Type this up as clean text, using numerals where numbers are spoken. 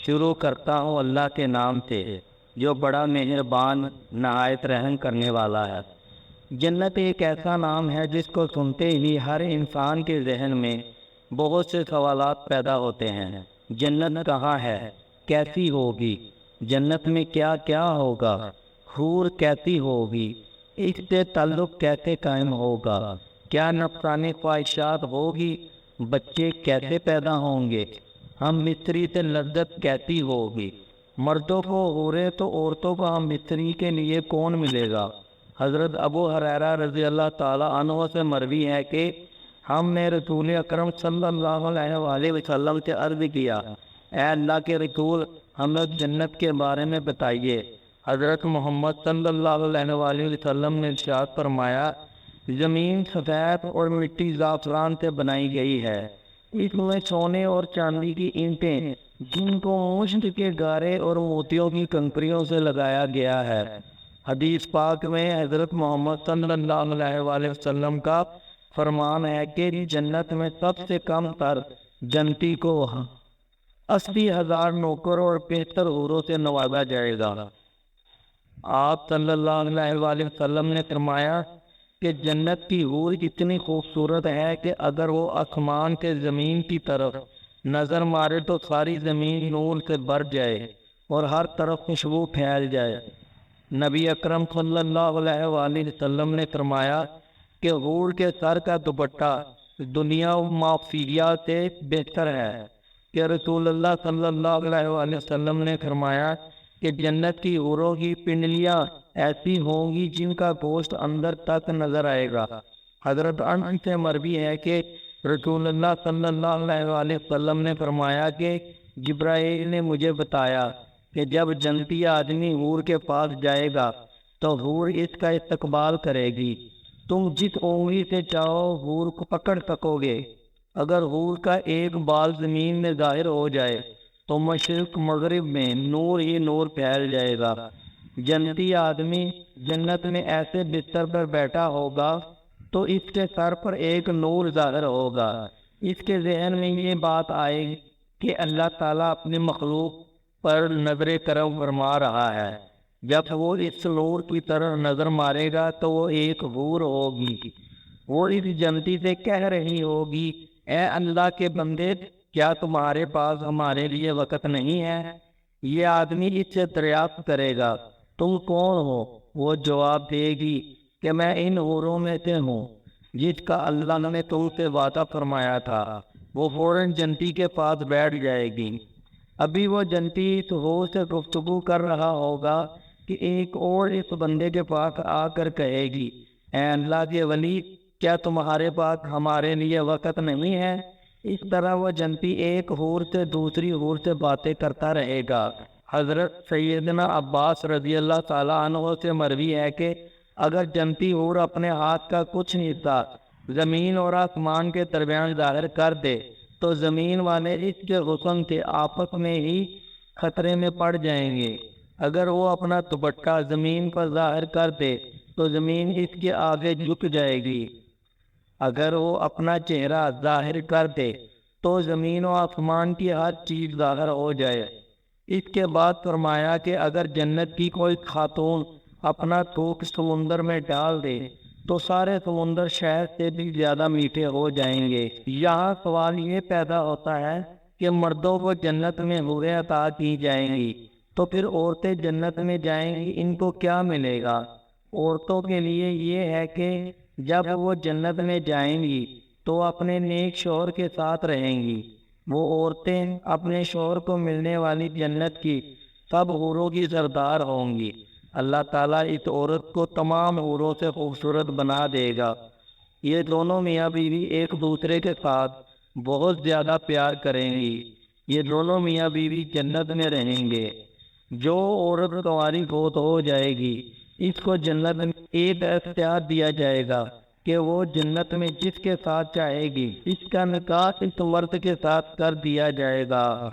شروع کرتا ہوں اللہ کے نام سے جو بڑا مہربان نہایت رحم کرنے والا ہے۔ جنت ایک ایسا نام ہے جس کو سنتے ہی ہر انسان کے ذہن میں بہت سے سوالات پیدا ہوتے ہیں۔ جنت کہاں ہے؟ کیسی ہوگی؟ جنت میں کیا کیا ہوگا؟ حور کیسی ہوگی؟ اس سے تعلق کیسے قائم ہوگا؟ کیا نفسانی خواہشات ہوگی؟ بچے کیسے پیدا ہوں گے؟ ہم مستری سے لذت کیسی ہوگی؟ مردوں کو حوریں تو عورتوں کو ہم مستری کے لیے کون ملے گا؟ حضرت ابو ہریرہ رضی اللہ تعالی عنہ سے مروی ہے کہ ہم نے رسول اکرم صلی اللہ علیہ وآلہ وسلم سے عرض کیا، اے اللہ کے رسول، ہمیں جنت کے بارے میں بتائیے۔ حضرت محمد صلی اللہ علیہ وآلہ وسلم نے ارشاد فرمایا، زمین سفید اور مٹی زعفران سے بنائی گئی ہے، اس میں سونے اور چاندی کی اینٹیں جن کو مشک کے گارے اور موتیوں کی کنکریوں سے لگایا گیا ہے۔ حدیث پاک میں حضرت محمد صلی اللہ علیہ وآلہ وسلم کا فرمان ہے کہ جنت میں سب سے کم تر جنتی کو 80,000 نوکر اور 75 حوروں سے نوازا جائے گا۔ آپ صلی اللہ علیہ وآلہ وسلم نے فرمایا کہ جنت کی حور اتنی خوبصورت ہے کہ اگر وہ آسمان کے زمین کی طرف نظر مارے تو ساری زمین نور سے بھر جائے اور ہر طرف خوشبو پھیل جائے۔ نبی اکرم صلی اللہ علیہ وآلہ وسلم نے فرمایا کہ حور کے سر کا دوپٹہ دنیا و ما فیہا سے بہتر ہے، کہ رسول اللہ صلی اللہ علیہ وآلہ وسلم نے فرمایا کہ جنت کی حوروں کی پنڈلیاں ایسی ہوں گی جن کا گوشت اندر تک نظر آئے گا۔ حضرت انس سے مروی ہے کہ رسول اللہ صلی اللہ علیہ وآلہ وسلم نے فرمایا کہ جبرائیل نے مجھے بتایا کہ جب جنتی آدمی حور کے پاس جائے گا تو حور اس کا استقبال کرے گی، تم جس انگلی سے چاہو حور کو پکڑ سکو گے۔ اگر حور کا ایک بال زمین میں ظاہر ہو جائے تو مشرق مغرب میں نور ہی نور پھیل جائے گا۔ جنتی آدمی جنت میں ایسے بستر پر بیٹھا ہوگا تو اس کے سر پر ایک نور ظاہر ہوگا۔ اس کے ذہن میں یہ بات آئے کہ اللہ تعالیٰ اپنی مخلوق پر نظر کرم فرما رہا ہے۔ جب وہ اس نور کی طرح نظر مارے گا تو وہ ایک حور ہوگی، وہ اس جنتی سے کہہ رہی ہوگی، اے اللہ کے بندے، کیا تمہارے پاس ہمارے لیے وقت نہیں ہے؟ یہ آدمی اس سے دریافت کرے گا، تم کون ہو؟ وہ جواب دے گی کہ میں ان حوروں میں سے ہوں جس کا اللہ نے تم سے وعدہ فرمایا تھا۔ وہ فوراً جنتی کے پاس بیٹھ جائے گی۔ ابھی وہ جنتی اس حور سے گفتگو کر رہا ہوگا کہ ایک اور اس بندے کے پاس آ کر کہے گی، اے اللہ کے ولی، کیا تمہارے پاس ہمارے لیے وقت نہیں ہے؟ اس طرح وہ جنتی ایک حور سے دوسری حور سے باتیں کرتا رہے گا۔ حضرت سیدنا عباس رضی اللہ تعالیٰ عنہ سے مروی ہے کہ اگر جنتی حور اپنے ہاتھ کا کچھ حصہ زمین اور آسمان کے درمیان ظاہر کر دے تو زمین والے اس کے حسن سے آپس میں ہی خطرے میں پڑ جائیں گے۔ اگر وہ اپنا دوپٹہ زمین پر ظاہر کر دے تو زمین اس کے آگے جھک جائے گی۔ اگر وہ اپنا چہرہ ظاہر کر دے تو زمین و آسمان کی ہر چیز ظاہر ہو جائے۔ اس کے بعد فرمایا کہ اگر جنت کی کوئی خاتون اپنا تھوک سمندر میں ڈال دے تو سارے سمندر شہد سے بھی زیادہ میٹھے ہو جائیں گے۔ یہاں سوال یہ پیدا ہوتا ہے کہ مردوں کو جنت میں حوریں عطا کی جائیں گی تو پھر عورتیں جنت میں جائیں گی، ان کو کیا ملے گا؟ عورتوں کے لیے یہ ہے کہ جب وہ جنت میں جائیں گی تو اپنے نیک شوہر کے ساتھ رہیں گی۔ وہ عورتیں اپنے شوہر کو ملنے والی جنت کی سب حوروں کی سردار ہوں گی۔ اللہ تعالیٰ اس عورت کو تمام حوروں سے خوبصورت بنا دے گا۔ یہ دونوں میاں بیوی ایک دوسرے کے ساتھ بہت زیادہ پیار کریں گی۔ یہ دونوں میاں بیوی جنت میں رہیں گے۔ جو عورت تمہاری فوت ہو جائے گی اس کو جنت میں ایک اختیار دیا جائے گا کہ وہ جنت میں جس کے ساتھ چاہے گی اس کا نکاح اس مرد کے ساتھ کر دیا جائے گا۔